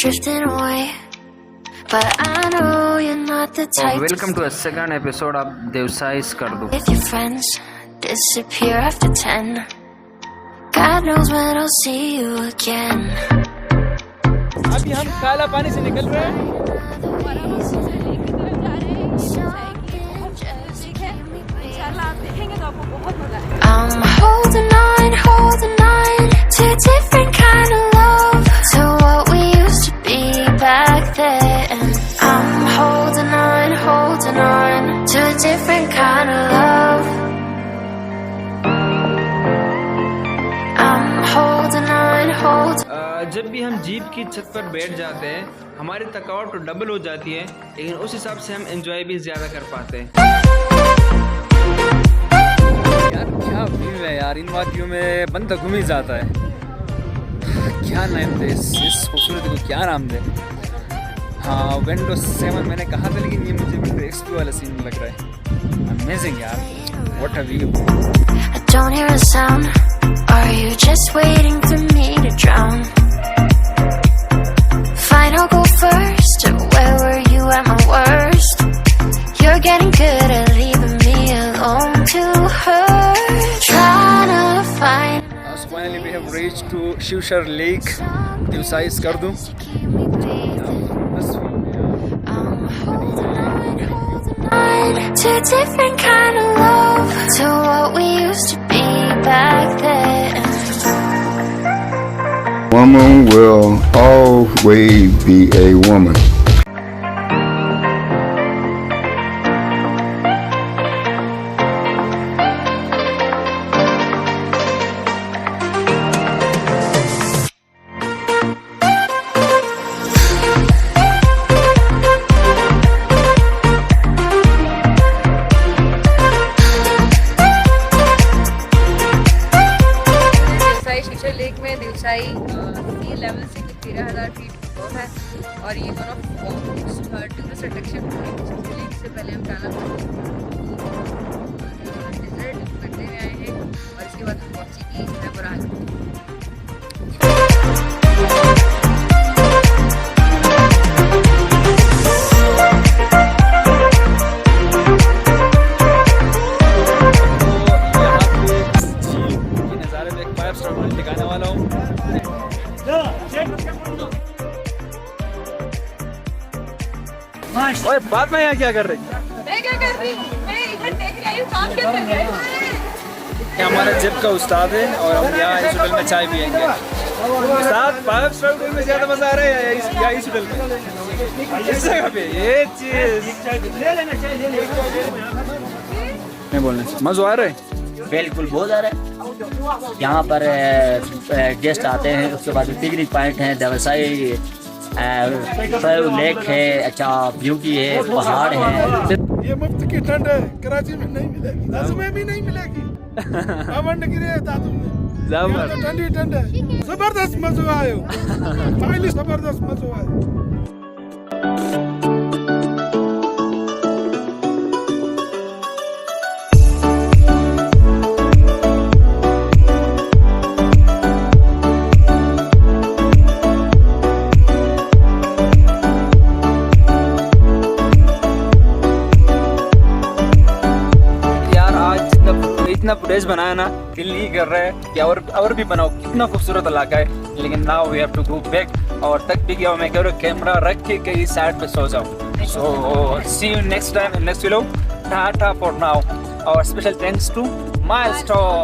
drifting away, but I know you're not the type. Welcome to a second episode of Deosai Skardu. If your friends disappear after 10, God knows when I'll see you again. अभी हम काला पानी से निकल रहे हैं। I'm holding on to a different kind of love, to what we used to be back then. I'm holding on to a different kind of love. I'm holding on. जब भी हम जीप की छत पर बैठ जाते हैं हमारी थकावट तो डबल हो जाती है, लेकिन उस हिसाब से हम एंजॉय भी ज़्यादा कर पाते हैं। यार क्या व्यू है यार, इन वादियों में बंदा घूम ही जाता है। क्या नाम दे इस खूबसूरती को, क्या नाम दे। हाँ, विंडो 7 मैंने कहा था, लेकिन ये मुझे विंडो X2 वाला सीन लग रहा है। अमेजिंग यार, what a view. I don't hear a sound. Are you just waiting for me to drown? Fine, I'll go first. Where were you at my worst? You're getting good at leaving me alone to hurt. Trying to find. So finally we have reached to Sheosar Lake, Deosai Skardu. To a different kind of love, to what we used to be back then. Woman will always be a woman. शेषर lake में देवसाई सी level से 13,000 feet ऊपर है, और ये one of tourist attraction lake से पहले हम जाना डेजर्ट करने में आए हैं, और इसके बाद हम पहुंची की है बराज। दिखाने वाला हूँ। ओए बात में यहाँ क्या कर रही? मैं क्या कर रही हूँ? मैं इधर देख रही हूँ काम कर रहे हैं। ये हमारा जिप का उस्ताद है, और हम यहाँ इस होटल में चाय पियेंगे। उस्ताद 5 स्टार होटल में ज़्यादा मज़ा आ रहा है या इस होटल में? इस जगह पे ये चीज़ नहीं बोलने से मज़ा आ रहा है। बिल्कुल बहुत आ रहा है। यहाँ पर गेस्ट आते हैं, उसके बाद पिकनिक पॉइंट है, देवसाई लेक है, अच्छा ब्यूटी है, पहाड़ है। ये मुफ्त की ठंड है, कराची में नहीं मिलेगी, दस में भी नहीं मिलेगी। ठंडी ठंड है, जबरदस्त मजा आयो, जबरदस्त मजा आयो। इतना फुटेज बनाया ना, दिल नहीं कर रहा है कि और भी बनाओ, कितना खूबसूरत इलाका है। लेकिन now we have to go back, और तक भी गया मैं कह रहा हूँ कैमरा रख के कहीं साइड पे सो जाऊँ। So see you next time in next video. Tata for now, और special thanks to my store.